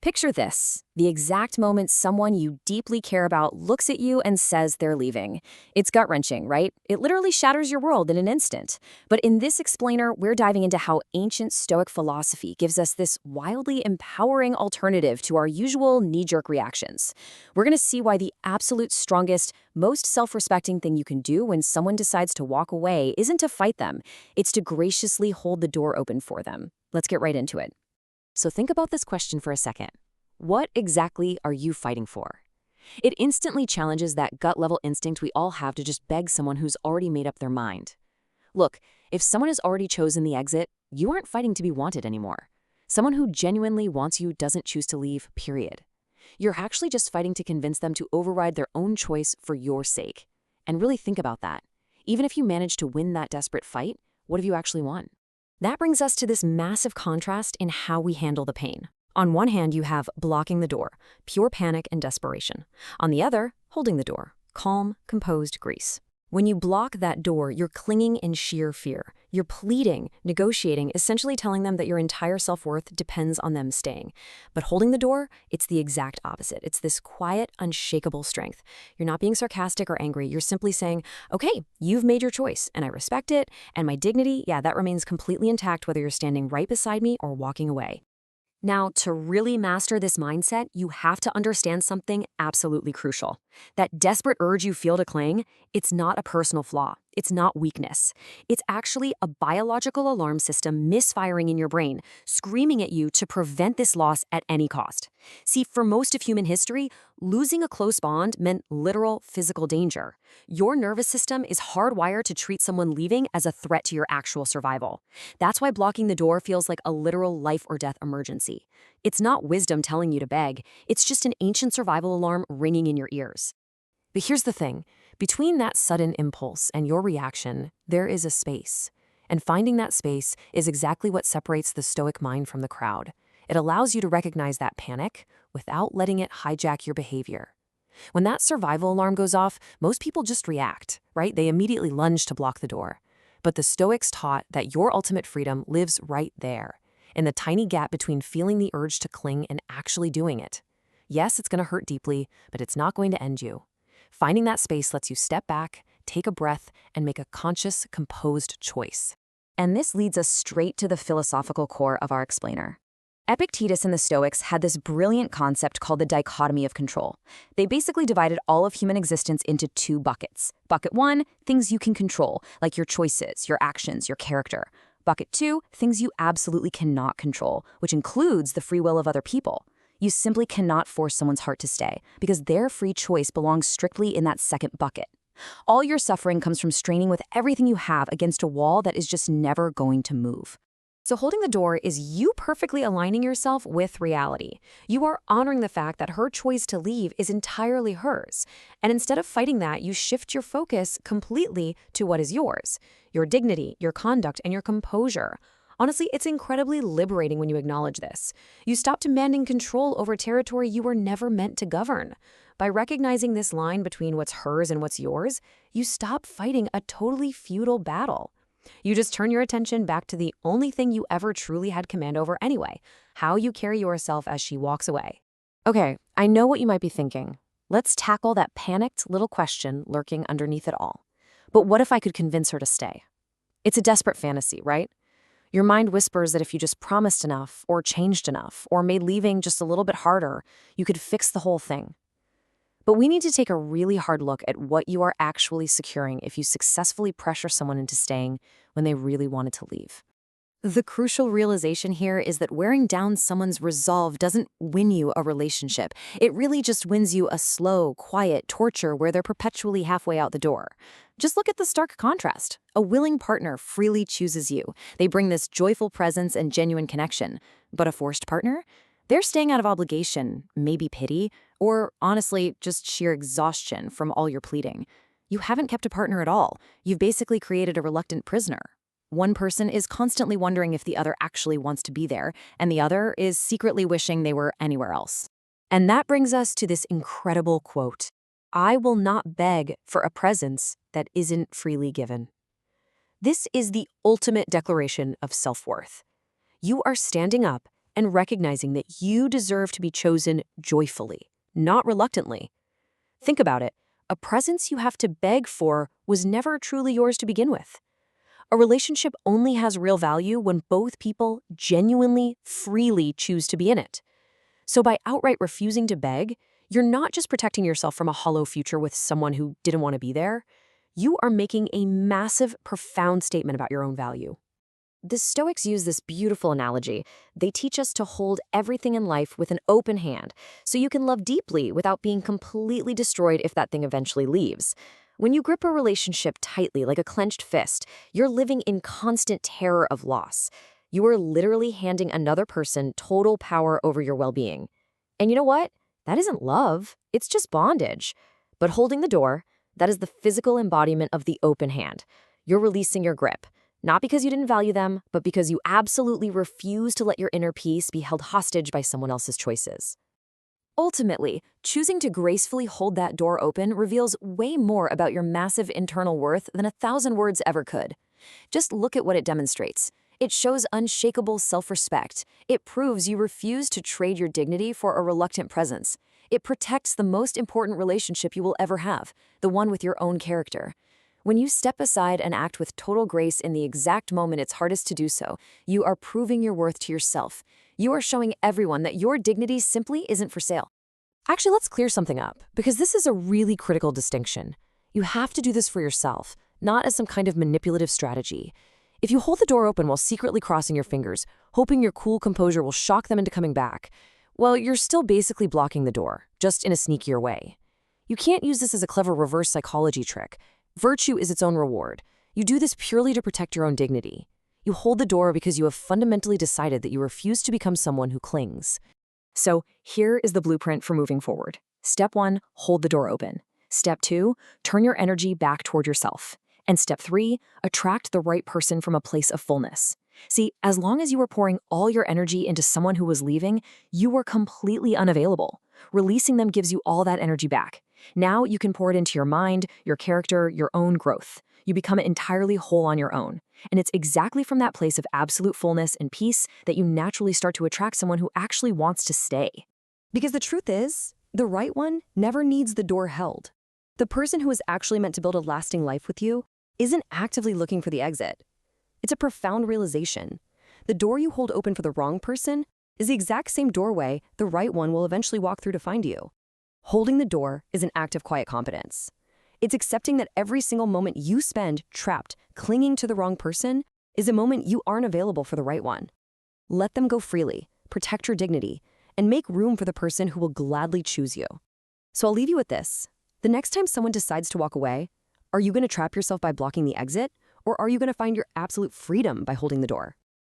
Picture this, the exact moment someone you deeply care about looks at you and says they're leaving. It's gut-wrenching, right? It literally shatters your world in an instant. But in this explainer, we're diving into how ancient Stoic philosophy gives us this wildly empowering alternative to our usual knee-jerk reactions. We're going to see why the absolute strongest, most self-respecting thing you can do when someone decides to walk away isn't to fight them. It's to graciously hold the door open for them. Let's get right into it. So think about this question for a second. What exactly are you fighting for? It instantly challenges that gut-level instinct we all have to just beg someone who's already made up their mind. Look, if someone has already chosen the exit, you aren't fighting to be wanted anymore. Someone who genuinely wants you doesn't choose to leave, period. You're actually just fighting to convince them to override their own choice for your sake. And really think about that. Even if you manage to win that desperate fight, what have you actually won? That brings us to this massive contrast in how we handle the pain. On one hand, you have blocking the door, pure panic and desperation. On the other, holding the door, calm, composed grace. When you block that door, you're clinging in sheer fear. You're pleading, negotiating, essentially telling them that your entire self-worth depends on them staying. But holding the door, it's the exact opposite. It's this quiet, unshakable strength. You're not being sarcastic or angry. You're simply saying, okay, you've made your choice, and I respect it, and my dignity, that remains completely intact whether you're standing right beside me or walking away. Now, to really master this mindset, you have to understand something absolutely crucial. That desperate urge you feel to cling, it's not a personal flaw. It's not weakness. It's actually a biological alarm system misfiring in your brain, screaming at you to prevent this loss at any cost. See, for most of human history, losing a close bond meant literal physical danger. Your nervous system is hardwired to treat someone leaving as a threat to your actual survival. That's why blocking the door feels like a literal life or death emergency. It's not wisdom telling you to beg. It's just an ancient survival alarm ringing in your ears. But here's the thing. Between that sudden impulse and your reaction, there is a space. And finding that space is exactly what separates the Stoic mind from the crowd. It allows you to recognize that panic without letting it hijack your behavior. When that survival alarm goes off, most people just react, right? They immediately lunge to block the door. But the Stoics taught that your ultimate freedom lives right there, in the tiny gap between feeling the urge to cling and actually doing it. Yes, it's going to hurt deeply, but it's not going to end you. Finding that space lets you step back, take a breath, and make a conscious, composed choice. And this leads us straight to the philosophical core of our explainer. Epictetus and the Stoics had this brilliant concept called the dichotomy of control. They basically divided all of human existence into two buckets. Bucket 1, things you can control, like your choices, your actions, your character. Bucket 2, things you absolutely cannot control, which includes the free will of other people. You simply cannot force someone's heart to stay, because their free choice belongs strictly in that second bucket. All your suffering comes from straining with everything you have against a wall that is just never going to move. So holding the door is you perfectly aligning yourself with reality. You are honoring the fact that her choice to leave is entirely hers. And instead of fighting that, you shift your focus completely to what is yours: your dignity, your conduct, and your composure. Honestly, it's incredibly liberating when you acknowledge this. You stop demanding control over territory you were never meant to govern. By recognizing this line between what's hers and what's yours, you stop fighting a totally futile battle. You just turn your attention back to the only thing you ever truly had command over anyway: how you carry yourself as she walks away. Okay, I know what you might be thinking. Let's tackle that panicked little question lurking underneath it all. But what if I could convince her to stay? It's a desperate fantasy, right? Your mind whispers that if you just promised enough, or changed enough, or made leaving just a little bit harder, you could fix the whole thing. But we need to take a really hard look at what you are actually securing if you successfully pressure someone into staying when they really wanted to leave. The crucial realization here is that wearing down someone's resolve doesn't win you a relationship. It really just wins you a slow, quiet torture where they're perpetually halfway out the door. Just look at the stark contrast. A willing partner freely chooses you. They bring this joyful presence and genuine connection. But a forced partner? They're staying out of obligation, maybe pity, or honestly, just sheer exhaustion from all your pleading. You haven't kept a partner at all. You've basically created a reluctant prisoner. One person is constantly wondering if the other actually wants to be there, and the other is secretly wishing they were anywhere else. And that brings us to this incredible quote: "I will not beg for a presence that isn't freely given." This is the ultimate declaration of self-worth. You are standing up and recognizing that you deserve to be chosen joyfully, not reluctantly. Think about it. A presence you have to beg for was never truly yours to begin with. A relationship only has real value when both people genuinely, freely choose to be in it. So by outright refusing to beg, you're not just protecting yourself from a hollow future with someone who didn't want to be there. You are making a massive, profound statement about your own value. The Stoics use this beautiful analogy. They teach us to hold everything in life with an open hand, so you can love deeply without being completely destroyed if that thing eventually leaves. When you grip a relationship tightly like a clenched fist, you're living in constant terror of loss. You are literally handing another person total power over your well-being. And you know what? That isn't love. It's just bondage. But holding the door, that is the physical embodiment of the open hand. You're releasing your grip. Not because you didn't value them, but because you absolutely refuse to let your inner peace be held hostage by someone else's choices. Ultimately, choosing to gracefully hold that door open reveals way more about your massive internal worth than 1,000 words ever could. Just look at what it demonstrates. It shows unshakable self-respect. It proves you refuse to trade your dignity for a reluctant presence. It protects the most important relationship you will ever have, the one with your own character. When you step aside and act with total grace in the exact moment it's hardest to do so, you are proving your worth to yourself. You are showing everyone that your dignity simply isn't for sale. Actually, let's clear something up, because this is a really critical distinction. You have to do this for yourself, not as some kind of manipulative strategy. If you hold the door open while secretly crossing your fingers, hoping your cool composure will shock them into coming back, well, you're still basically blocking the door, just in a sneakier way. You can't use this as a clever reverse psychology trick. Virtue is its own reward. You do this purely to protect your own dignity. You hold the door because you have fundamentally decided that you refuse to become someone who clings. So here is the blueprint for moving forward. Step 1, hold the door open. Step 2, turn your energy back toward yourself. And step 3, attract the right person from a place of fullness. See, as long as you were pouring all your energy into someone who was leaving, you were completely unavailable. Releasing them gives you all that energy back. Now you can pour it into your mind, your character, your own growth. You become entirely whole on your own. And it's exactly from that place of absolute fullness and peace that you naturally start to attract someone who actually wants to stay. Because the truth is, the right one never needs the door held. The person who is actually meant to build a lasting life with you isn't actively looking for the exit. It's a profound realization. The door you hold open for the wrong person is the exact same doorway the right one will eventually walk through to find you. Holding the door is an act of quiet competence. It's accepting that every single moment you spend trapped, clinging to the wrong person, is a moment you aren't available for the right one. Let them go freely, protect your dignity, and make room for the person who will gladly choose you. So I'll leave you with this. The next time someone decides to walk away, are you going to trap yourself by blocking the exit, or are you going to find your absolute freedom by holding the door?